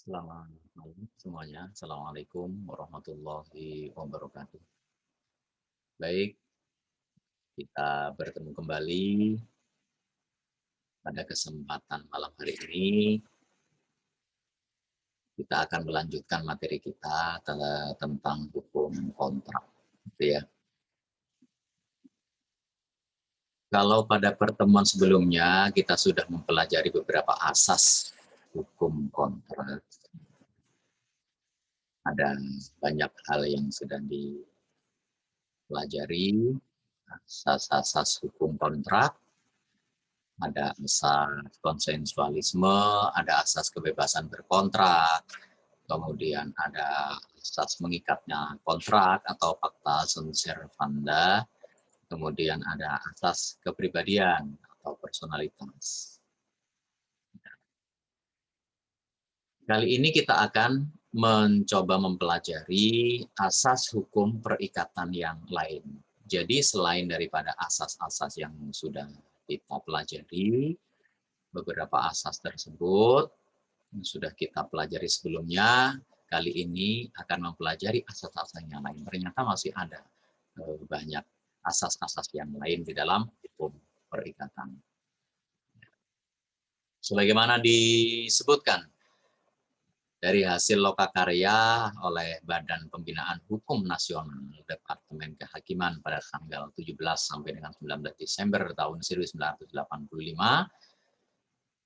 Selamat malam semuanya. Assalamualaikum warahmatullahi wabarakatuh. Baik, kita bertemu kembali pada kesempatan malam hari ini. Kita akan melanjutkan materi kita tentang hukum kontrak. Gitu ya. Kalau pada pertemuan sebelumnya kita sudah mempelajari beberapa asas hukum kontrak. Ada banyak hal yang sudah dipelajari, asas-asas hukum kontrak, ada asas konsensualisme, ada asas kebebasan berkontrak, kemudian ada asas mengikatnya kontrak atau fakta sunt servanda, kemudian ada asas kepribadian atau personalitas. Kali ini kita akan mencoba mempelajari asas hukum perikatan yang lain. Jadi selain daripada asas-asas yang sudah kita pelajari, beberapa asas tersebut sudah kita pelajari sebelumnya, kali ini akan mempelajari asas-asas yang lain. Ternyata masih ada banyak asas-asas yang lain di dalam hukum perikatan. Sebagaimana disebutkan dari hasil lokakarya oleh Badan Pembinaan Hukum Nasional Departemen Kehakiman pada tanggal 17 sampai dengan 19 Desember tahun 1985,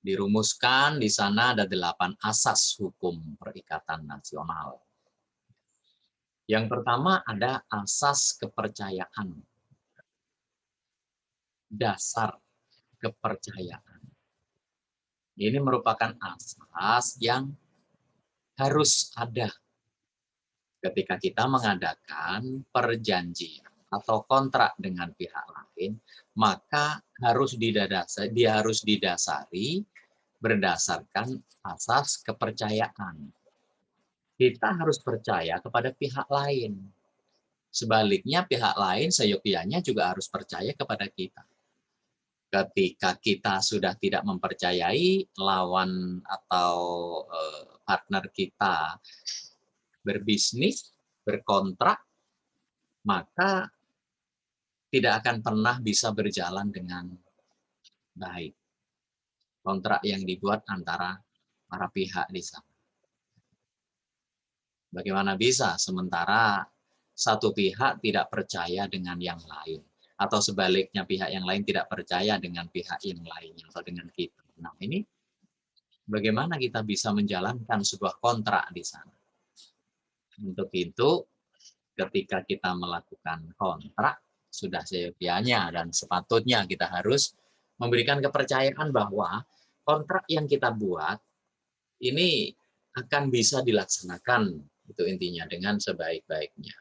dirumuskan di sana ada 8 asas hukum perikatan nasional. Yang pertama ada asas kepercayaan. Dasar kepercayaan. Ini merupakan asas yang harus ada ketika kita mengadakan perjanjian atau kontrak dengan pihak lain, maka dia harus didasari berdasarkan asas kepercayaan. Kita harus percaya kepada pihak lain. Sebaliknya pihak lain seyogyanya juga harus percaya kepada kita. Ketika kita sudah tidak mempercayai lawan atau partner kita berbisnis, berkontrak, maka tidak akan pernah bisa berjalan dengan baik. Kontrak yang dibuat antara para pihak di sana. Bagaimana bisa sementara satu pihak tidak percaya dengan yang lain, atau sebaliknya pihak yang lain tidak percaya dengan pihak yang lain atau dengan kita. Nah, ini bagaimana kita bisa menjalankan sebuah kontrak di sana? Untuk itu, ketika kita melakukan kontrak, sudah seyogyanya dan sepatutnya kita harus memberikan kepercayaan bahwa kontrak yang kita buat ini akan bisa dilaksanakan, itu intinya, dengan sebaik-baiknya.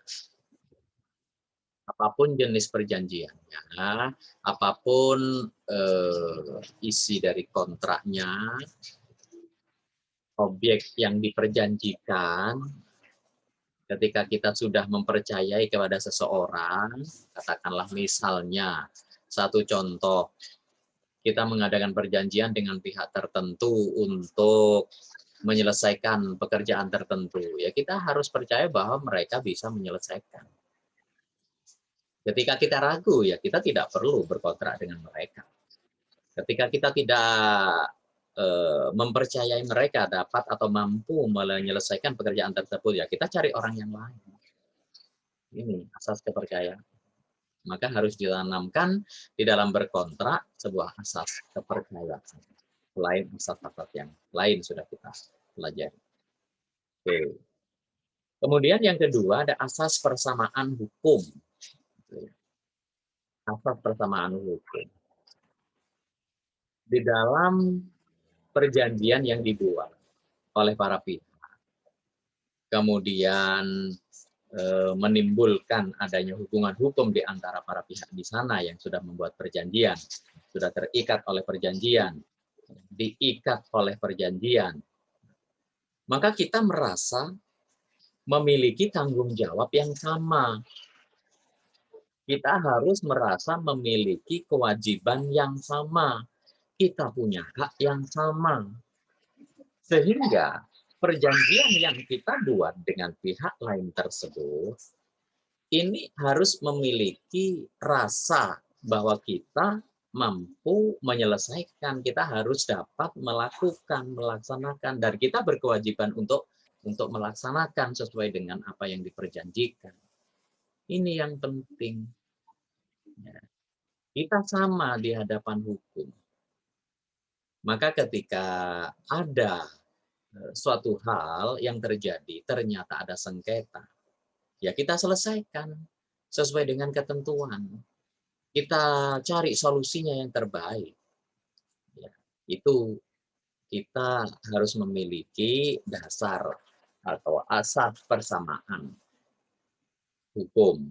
Apapun jenis perjanjiannya, apapun isi dari kontraknya, objek yang diperjanjikan, ketika kita sudah mempercayai kepada seseorang, katakanlah misalnya, satu contoh, kita mengadakan perjanjian dengan pihak tertentu untuk menyelesaikan pekerjaan tertentu, ya kita harus percaya bahwa mereka bisa menyelesaikan. Ketika kita ragu, ya kita tidak perlu berkontrak dengan mereka. Ketika kita tidak mempercayai mereka dapat atau mampu menyelesaikan pekerjaan tersebut, ya kita cari orang yang lain. Ini asas kepercayaan. Maka harus ditanamkan di dalam berkontrak sebuah asas kepercayaan. Selain asas-asas yang lain sudah kita pelajari. Oke. Kemudian yang kedua ada asas persamaan hukum. Asas persamaan hukum. Di dalam perjanjian yang dibuat oleh para pihak, kemudian menimbulkan adanya hubungan hukum di antara para pihak di sana yang sudah membuat perjanjian, sudah terikat oleh perjanjian, diikat oleh perjanjian, maka kita merasa memiliki tanggung jawab yang sama. Kita harus merasa memiliki kewajiban yang sama. Kita punya hak yang sama. Sehingga perjanjian yang kita buat dengan pihak lain tersebut ini harus memiliki rasa bahwa kita mampu menyelesaikan, kita harus dapat melakukan, melaksanakan, dan kita berkewajiban untuk melaksanakan sesuai dengan apa yang diperjanjikan. Ini yang penting. Ya. Kita sama di hadapan hukum. Maka ketika ada suatu hal yang terjadi, ternyata ada sengketa, ya kita selesaikan sesuai dengan ketentuan. Kita cari solusinya yang terbaik. Ya, itu kita harus memiliki dasar atau asas persamaan hukum.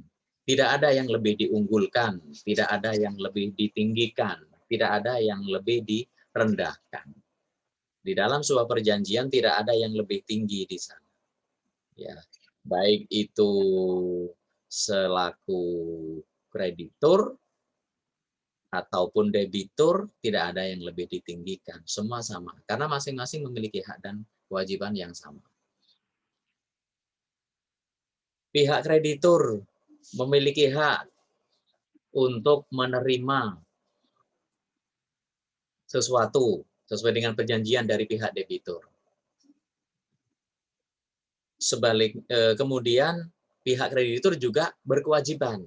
Tidak ada yang lebih diunggulkan, tidak ada yang lebih ditinggikan, tidak ada yang lebih direndahkan. Di dalam sebuah perjanjian tidak ada yang lebih tinggi di sana. Ya, baik itu selaku kreditur ataupun debitur, tidak ada yang lebih ditinggikan. Semua sama, karena masing-masing memiliki hak dan kewajiban yang sama. Pihak kreditur memiliki hak untuk menerima sesuatu sesuai dengan perjanjian dari pihak debitur. Kemudian pihak kreditur juga berkewajiban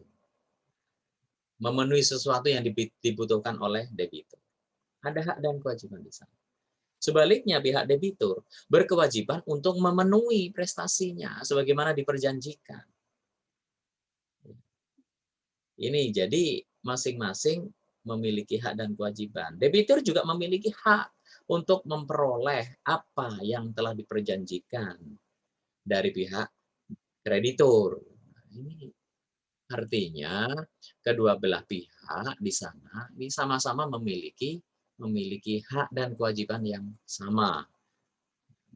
memenuhi sesuatu yang dibutuhkan oleh debitur. Ada hak dan kewajiban di sana. Sebaliknya pihak debitur berkewajiban untuk memenuhi prestasinya sebagaimana diperjanjikan. Ini jadi masing-masing memiliki hak dan kewajiban. Debitur juga memiliki hak untuk memperoleh apa yang telah diperjanjikan dari pihak kreditur. Ini artinya kedua belah pihak di sana sama-sama memiliki hak dan kewajiban yang sama.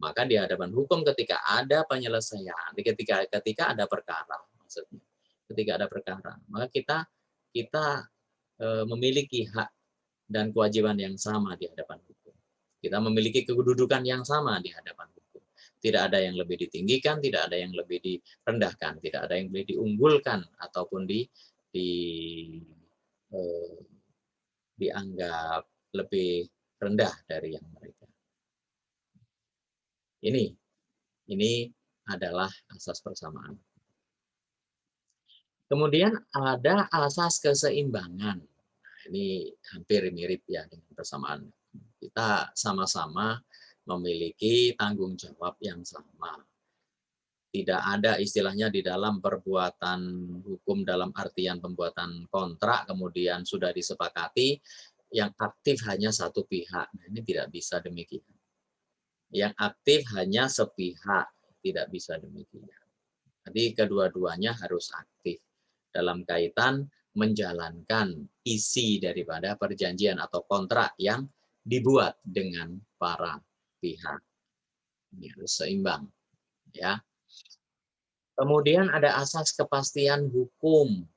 Maka di hadapan hukum ketika ada penyelesaian, ketika ada perkara, maksudnya ketika ada perkara, maka kita memiliki hak dan kewajiban yang sama di hadapan hukum. Kita memiliki kedudukan yang sama di hadapan hukum. Tidak ada yang lebih ditinggikan, tidak ada yang lebih direndahkan, tidak ada yang lebih diunggulkan ataupun eh, dianggap lebih rendah dari yang mereka. Ini adalah asas persamaan. Kemudian ada asas keseimbangan. Ini hampir mirip ya dengan persamaan. Kita sama-sama memiliki tanggung jawab yang sama. Tidak ada istilahnya di dalam perbuatan hukum dalam artian pembuatan kontrak kemudian sudah disepakati yang aktif hanya satu pihak. Nah, ini tidak bisa demikian. Yang aktif hanya sepihak, tidak bisa demikian. Jadi kedua-duanya harus aktif dalam kaitan menjalankan isi daripada perjanjian atau kontrak yang dibuat dengan para pihak. Ini harus seimbang, ya. Kemudian ada asas kepastian hukum.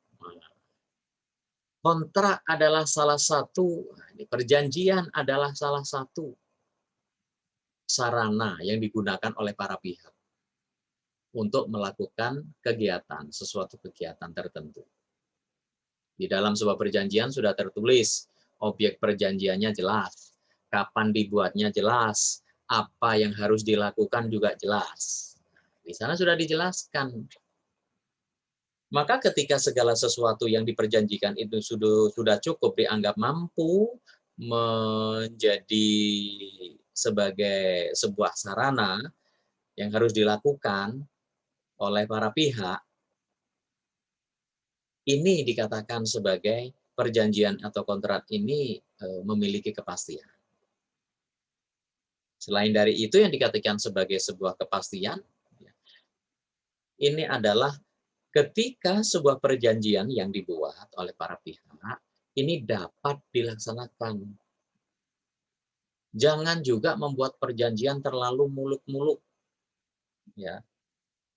Kontrak adalah salah satu, perjanjian adalah salah satu sarana yang digunakan oleh para pihak untuk melakukan kegiatan, sesuatu kegiatan tertentu. Di dalam sebuah perjanjian sudah tertulis, objek perjanjiannya jelas, kapan dibuatnya jelas, apa yang harus dilakukan juga jelas. Di sana sudah dijelaskan. Maka ketika segala sesuatu yang diperjanjikan itu sudah cukup dianggap mampu menjadi sebagai sebuah sarana yang harus dilakukan oleh para pihak, ini dikatakan sebagai perjanjian atau kontrak ini memiliki kepastian. Selain dari itu yang dikatakan sebagai sebuah kepastian, ini adalah ketika sebuah perjanjian yang dibuat oleh para pihak, ini dapat dilaksanakan. Jangan juga membuat perjanjian terlalu muluk-muluk. Ya,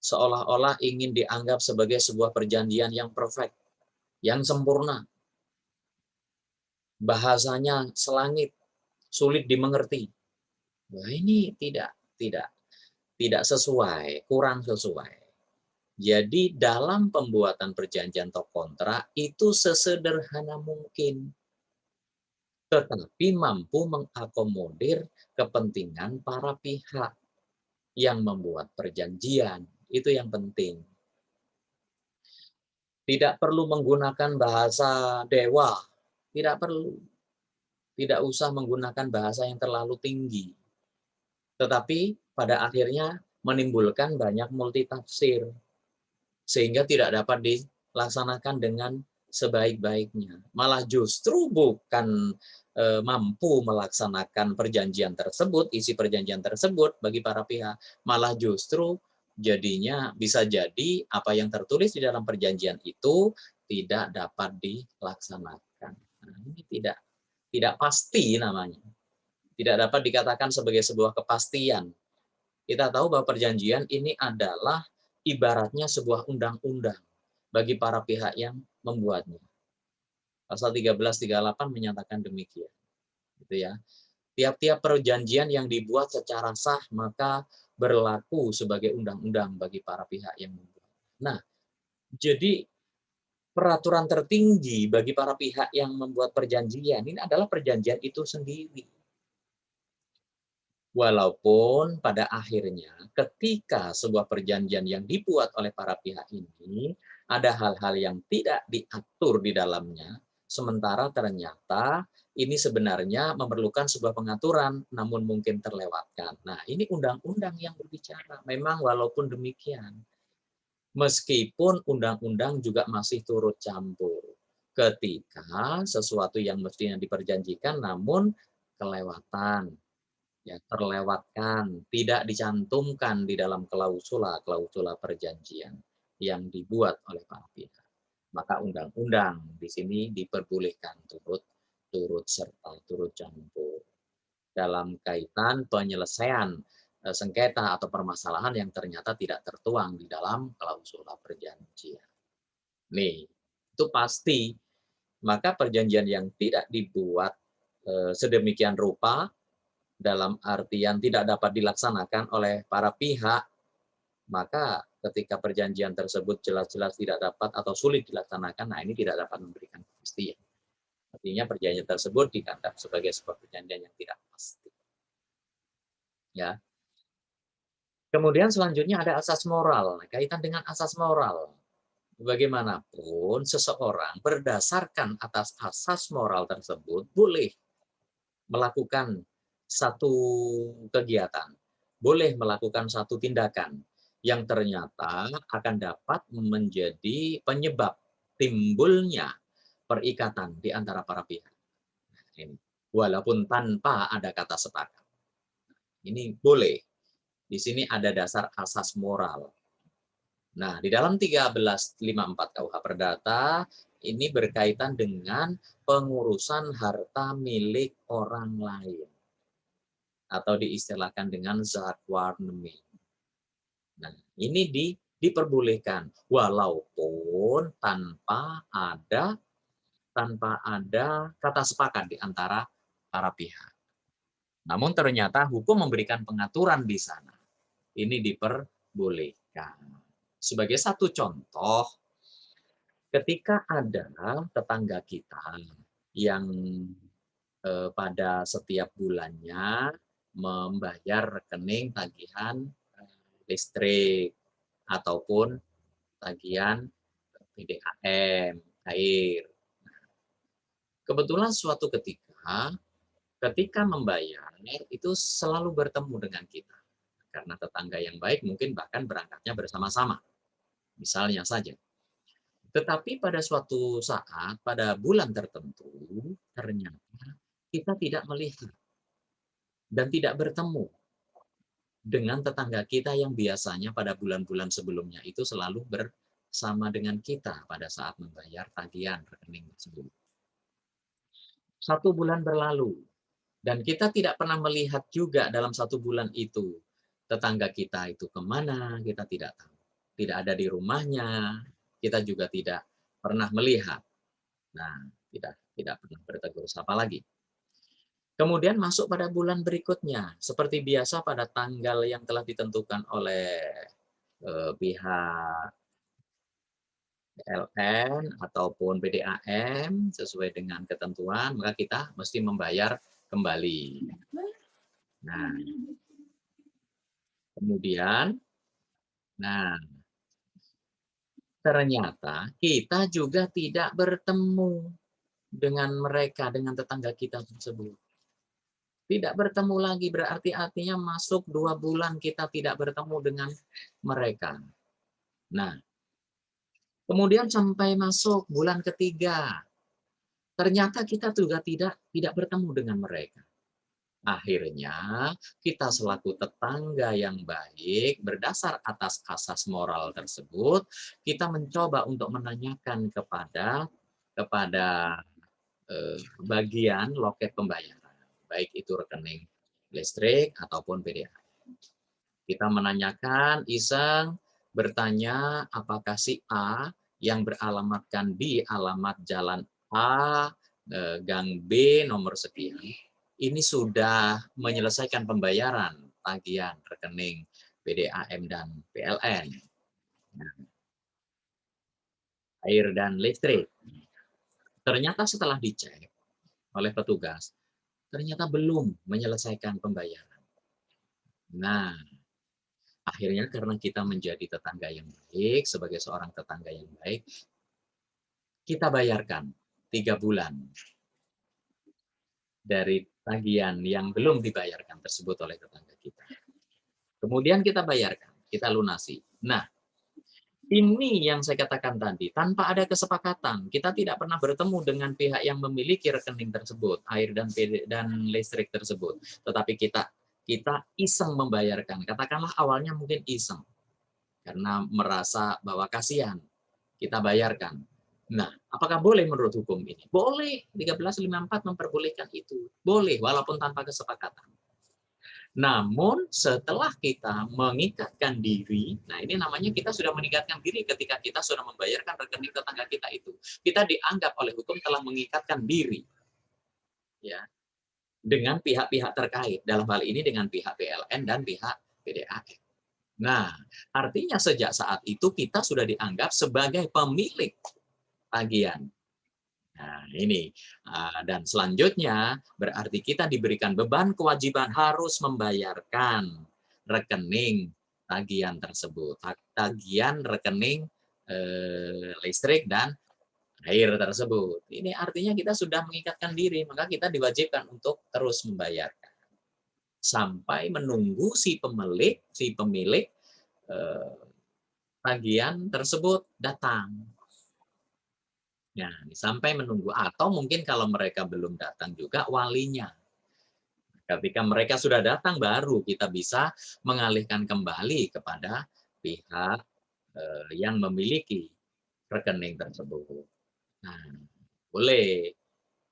seolah-olah ingin dianggap sebagai sebuah perjanjian yang perfect, yang sempurna. Bahasanya selangit, sulit dimengerti. Nah, ini tidak. tidak sesuai, kurang sesuai. Jadi dalam pembuatan perjanjian atau kontrak itu sesederhana mungkin, tetapi mampu mengakomodir kepentingan para pihak yang membuat perjanjian. Itu yang penting. Tidak perlu menggunakan bahasa dewa, tidak perlu. Tidak usah menggunakan bahasa yang terlalu tinggi. Tetapi pada akhirnya menimbulkan banyak multitafsir, sehingga tidak dapat dilaksanakan dengan sebaik-baiknya. Malah justru bukan mampu melaksanakan perjanjian tersebut, isi perjanjian tersebut bagi para pihak, malah justru jadinya bisa jadi apa yang tertulis di dalam perjanjian itu tidak dapat dilaksanakan. Nah, ini tidak pasti namanya. Tidak dapat dikatakan sebagai sebuah kepastian. Kita tahu bahwa perjanjian ini adalah ibaratnya sebuah undang-undang bagi para pihak yang membuatnya. Pasal 1338 menyatakan demikian. Gitu ya. Tiap-tiap perjanjian yang dibuat secara sah maka berlaku sebagai undang-undang bagi para pihak yang membuat. Nah, jadi peraturan tertinggi bagi para pihak yang membuat perjanjian ini adalah perjanjian itu sendiri. Walaupun pada akhirnya ketika sebuah perjanjian yang dibuat oleh para pihak ini ada hal-hal yang tidak diatur di dalamnya, sementara ternyata ini sebenarnya memerlukan sebuah pengaturan namun mungkin terlewatkan. Nah, ini undang-undang yang berbicara. Memang walaupun demikian, meskipun undang-undang juga masih turut campur ketika sesuatu yang mestinya diperjanjikan namun kelewatan, ya, terlewatkan, tidak dicantumkan di dalam klausula perjanjian yang dibuat oleh para pihak. Maka undang-undang di sini diperbolehkan turut serta, turut campur dalam kaitan penyelesaian sengketa atau permasalahan yang ternyata tidak tertuang di dalam klausula perjanjian. Nih, itu pasti. Maka perjanjian yang tidak dibuat sedemikian rupa dalam artian tidak dapat dilaksanakan oleh para pihak, maka ketika perjanjian tersebut jelas-jelas tidak dapat atau sulit dilaksanakan, nah ini tidak dapat memberikan kepastian. Artinya perjanjian tersebut dianggap sebagai sebuah perjanjian yang tidak pasti. Ya. Kemudian selanjutnya ada asas moral. Kaitan dengan asas moral. Bagaimanapun seseorang berdasarkan atas asas moral tersebut boleh melakukan satu kegiatan, boleh melakukan satu tindakan yang ternyata akan dapat menjadi penyebab timbulnya perikatan di antara para pihak. Ini, walaupun tanpa ada kata sepakat. Ini boleh. Di sini ada dasar asas moral. Nah, di dalam 1354 KUH Perdata ini berkaitan dengan pengurusan harta milik orang lain atau diistilahkan dengan zakwarnemi. Nah, ini diperbolehkan walaupun tanpa ada kata sepakat di antara para pihak. Namun ternyata hukum memberikan pengaturan di sana. Ini diperbolehkan. Sebagai satu contoh, ketika ada tetangga kita yang pada setiap bulannya membayar rekening tagihan listrik ataupun tagihan PDAM, air. Kebetulan suatu ketika membayar itu selalu bertemu dengan kita. Karena tetangga yang baik mungkin bahkan berangkatnya bersama-sama. Misalnya saja. Tetapi pada suatu saat, pada bulan tertentu, ternyata kita tidak melihat dan tidak bertemu dengan tetangga kita yang biasanya pada bulan-bulan sebelumnya itu selalu bersama dengan kita pada saat membayar tagihan rekening tersebut. 1 bulan berlalu, dan kita tidak pernah melihat juga dalam 1 bulan itu tetangga kita itu kemana, kita tidak tahu. Tidak ada di rumahnya, kita juga tidak pernah melihat. Nah, tidak pernah bertegur sapa lagi. Kemudian masuk pada bulan berikutnya, seperti biasa pada tanggal yang telah ditentukan oleh pihak PLN ataupun PDAM sesuai dengan ketentuan, maka kita mesti membayar kembali. Nah, kemudian, nah ternyata kita juga tidak bertemu dengan mereka, dengan tetangga kita tersebut. Tidak bertemu lagi, berarti artinya masuk 2 bulan kita tidak bertemu dengan mereka. Nah, kemudian sampai masuk bulan ketiga, ternyata kita juga tidak bertemu dengan mereka. Akhirnya, kita selaku tetangga yang baik, berdasar atas asas moral tersebut, kita mencoba untuk menanyakan kepada bagian loket pembayaran, baik itu rekening listrik ataupun PDAM. Kita menanyakan, iseng, bertanya apakah si A yang beralamatkan di alamat jalan A, gang B nomor sekian, ini sudah menyelesaikan pembayaran tagihan rekening PDAM dan PLN, air dan listrik. Ternyata setelah dicek oleh petugas, ternyata belum menyelesaikan pembayaran. Nah, akhirnya karena kita menjadi tetangga yang baik, sebagai seorang tetangga yang baik, kita bayarkan 3 bulan dari tagihan yang belum dibayarkan tersebut oleh tetangga kita. Kemudian kita bayarkan, kita lunasi. Nah, ini yang saya katakan tadi, tanpa ada kesepakatan, kita tidak pernah bertemu dengan pihak yang memiliki rekening tersebut, air dan listrik tersebut. Tetapi kita iseng membayarkan. Katakanlah awalnya mungkin iseng, karena merasa bahwa kasihan, kita bayarkan. Nah, apakah boleh menurut hukum ini? Boleh, 1354 memperbolehkan itu. Boleh, walaupun tanpa kesepakatan. Namun setelah kita mengikatkan diri, nah ini namanya kita sudah mengikatkan diri ketika kita sudah membayarkan rekening tetangga kita itu. Kita dianggap oleh hukum telah mengikatkan diri, ya, dengan pihak-pihak terkait. Dalam hal ini dengan pihak PLN dan pihak PDAM. Nah, artinya sejak saat itu kita sudah dianggap sebagai pemilik tagihan. Nah, ini. Dan selanjutnya, berarti kita diberikan beban kewajiban harus membayarkan rekening tagihan tersebut. Tagihan rekening listrik dan air tersebut. Ini artinya kita sudah mengikatkan diri, maka kita diwajibkan untuk terus membayarkan. Sampai menunggu si pemilik tagihan tersebut datang. Nah, sampai menunggu atau mungkin kalau mereka belum datang juga walinya. Ketika mereka sudah datang baru kita bisa mengalihkan kembali kepada pihak yang memiliki rekening tersebut. Nah, boleh.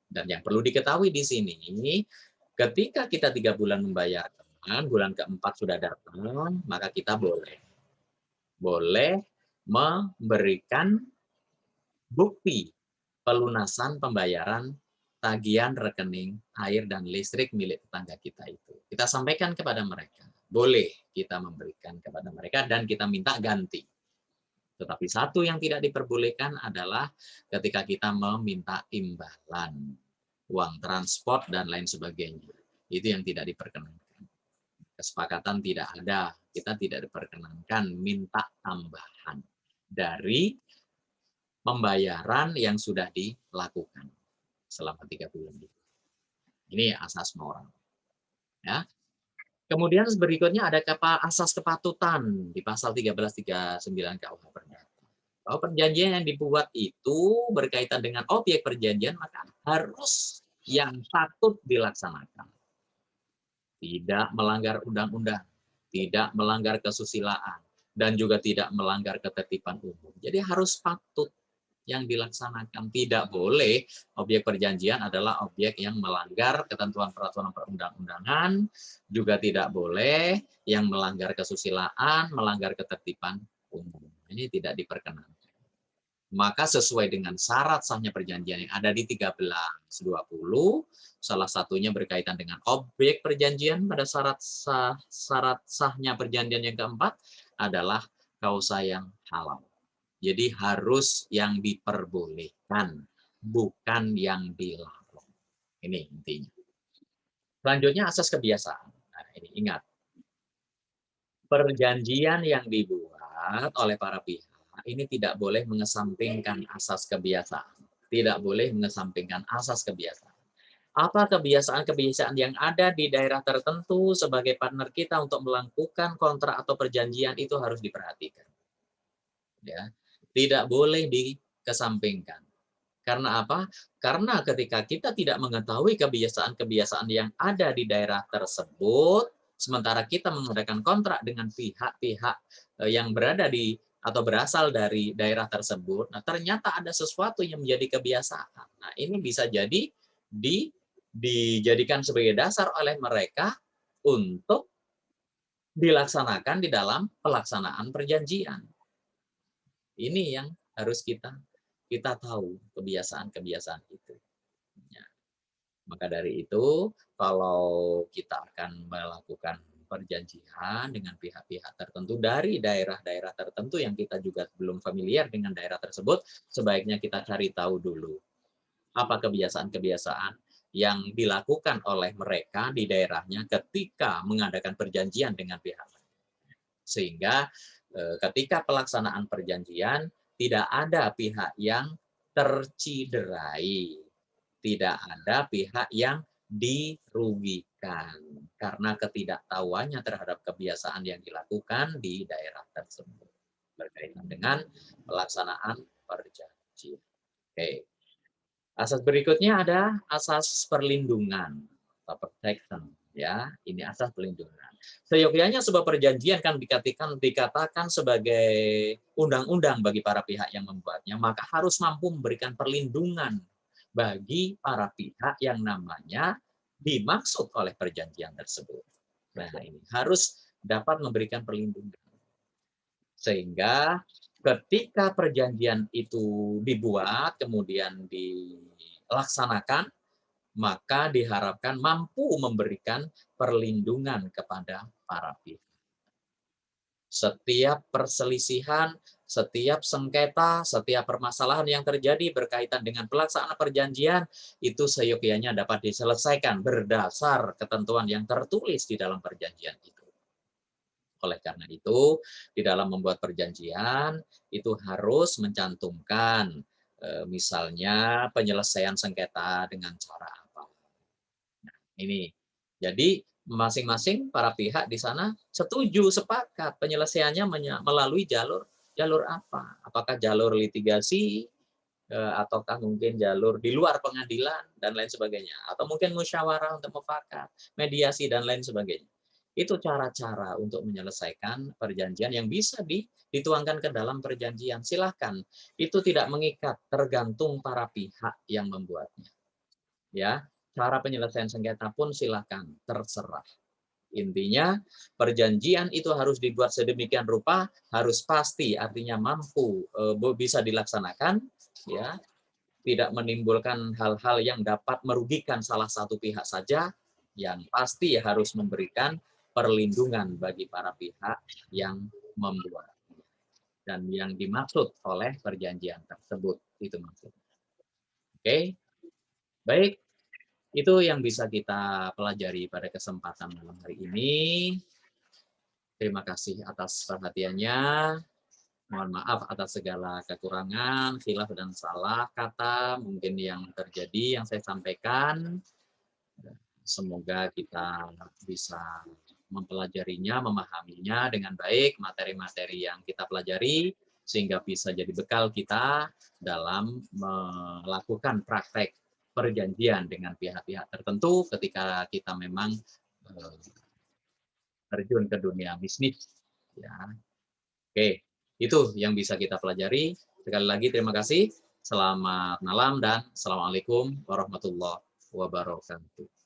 Dan yang perlu diketahui di sini, ketika kita 3 bulan membayarkan, bulan keempat sudah datang, maka kita boleh memberikan bukti pelunasan pembayaran tagihan rekening air dan listrik milik tetangga kita itu. Kita sampaikan kepada mereka. Boleh kita memberikan kepada mereka dan kita minta ganti. Tetapi satu yang tidak diperbolehkan adalah ketika kita meminta imbalan, uang transport dan lain sebagainya. Itu yang tidak diperkenankan. Kesepakatan tidak ada, kita tidak diperkenankan minta tambahan dari pembayaran yang sudah dilakukan selama 3 bulan itu. Ini asas moral. Ya. Kemudian berikutnya ada asas kepatutan di pasal 1339 KUH Perdata. Bahwa perjanjian yang dibuat itu berkaitan dengan objek perjanjian, maka harus yang patut dilaksanakan. Tidak melanggar undang-undang, tidak melanggar kesusilaan, dan juga tidak melanggar ketertiban umum. Jadi harus patut yang dilaksanakan. Tidak boleh objek perjanjian adalah objek yang melanggar ketentuan peraturan perundang-undangan, juga tidak boleh yang melanggar kesusilaan, melanggar ketertiban umum. Ini tidak diperkenankan. Maka sesuai dengan syarat sahnya perjanjian yang ada di 1320, salah satunya berkaitan dengan objek perjanjian pada syarat sahnya perjanjian yang keempat adalah kausa yang halal. Jadi harus yang diperbolehkan, bukan yang dilarang. Ini intinya. Selanjutnya asas kebiasaan. Nah, ini ingat, perjanjian yang dibuat oleh para pihak ini tidak boleh mengesampingkan asas kebiasaan. Tidak boleh mengesampingkan asas kebiasaan. Apa kebiasaan-kebiasaan yang ada di daerah tertentu sebagai partner kita untuk melakukan kontrak atau perjanjian itu harus diperhatikan. Ya, tidak boleh dikesampingkan. Karena apa? Karena ketika kita tidak mengetahui kebiasaan-kebiasaan yang ada di daerah tersebut, sementara kita mengadakan kontrak dengan pihak-pihak yang berada di atau berasal dari daerah tersebut, nah ternyata ada sesuatu yang menjadi kebiasaan. Nah, ini bisa jadi dijadikan sebagai dasar oleh mereka untuk dilaksanakan di dalam pelaksanaan perjanjian. Ini yang harus kita tahu kebiasaan-kebiasaan itu. Ya. Maka dari itu, kalau kita akan melakukan perjanjian dengan pihak-pihak tertentu dari daerah-daerah tertentu yang kita juga belum familiar dengan daerah tersebut, sebaiknya kita cari tahu dulu apa kebiasaan-kebiasaan yang dilakukan oleh mereka di daerahnya ketika mengadakan perjanjian dengan pihak lain. Sehingga ketika pelaksanaan perjanjian tidak ada pihak yang terciderai, tidak ada pihak yang dirugikan karena ketidaktahuannya terhadap kebiasaan yang dilakukan di daerah tersebut berkaitan dengan pelaksanaan perjanjian. Oke. Asas berikutnya ada asas perlindungan atau protection, ya. Ini asas perlindungan. Seyogyanya sebuah perjanjian kan dikatakan sebagai undang-undang bagi para pihak yang membuatnya, maka harus mampu memberikan perlindungan bagi para pihak yang namanya dimaksud oleh perjanjian tersebut. Nah, ini harus dapat memberikan perlindungan. Sehingga ketika perjanjian itu dibuat, kemudian dilaksanakan, maka diharapkan mampu memberikan perlindungan kepada para pihak. Setiap perselisihan, setiap sengketa, setiap permasalahan yang terjadi berkaitan dengan pelaksanaan perjanjian, itu seyogyanya dapat diselesaikan berdasar ketentuan yang tertulis di dalam perjanjian itu. Oleh karena itu, di dalam membuat perjanjian, itu harus mencantumkan, misalnya penyelesaian sengketa dengan cara apa. Nah, ini. Jadi, masing-masing para pihak di sana setuju, sepakat penyelesaiannya melalui jalur jalur apa. Apakah jalur litigasi, ataukah mungkin jalur di luar pengadilan, dan lain sebagainya. Atau mungkin musyawarah untuk mufakat, mediasi, dan lain sebagainya. Itu cara-cara untuk menyelesaikan perjanjian yang bisa dituangkan ke dalam perjanjian. Silahkan, itu tidak mengikat, tergantung para pihak yang membuatnya. Ya, cara penyelesaian sengketa pun silahkan, terserah. Intinya, perjanjian itu harus dibuat sedemikian rupa, harus pasti, artinya mampu bisa dilaksanakan, ya, tidak menimbulkan hal-hal yang dapat merugikan salah satu pihak saja, yang pasti harus memberikan perlindungan bagi para pihak yang membuat dan yang dimaksud oleh perjanjian tersebut. Itu maksudnya. Oke, baik. Itu yang bisa kita pelajari pada kesempatan malam hari ini. Terima kasih atas perhatiannya. Mohon maaf atas segala kekurangan, khilaf dan salah kata mungkin yang terjadi yang saya sampaikan. Semoga kita bisa mempelajarinya, memahaminya dengan baik, materi-materi yang kita pelajari, sehingga bisa jadi bekal kita dalam melakukan praktek perjanjian dengan pihak-pihak tertentu ketika kita memang terjun ke dunia bisnis. Ya. Oke, itu yang bisa kita pelajari. Sekali lagi terima kasih. Selamat malam dan Assalamualaikum warahmatullahi wabarakatuh.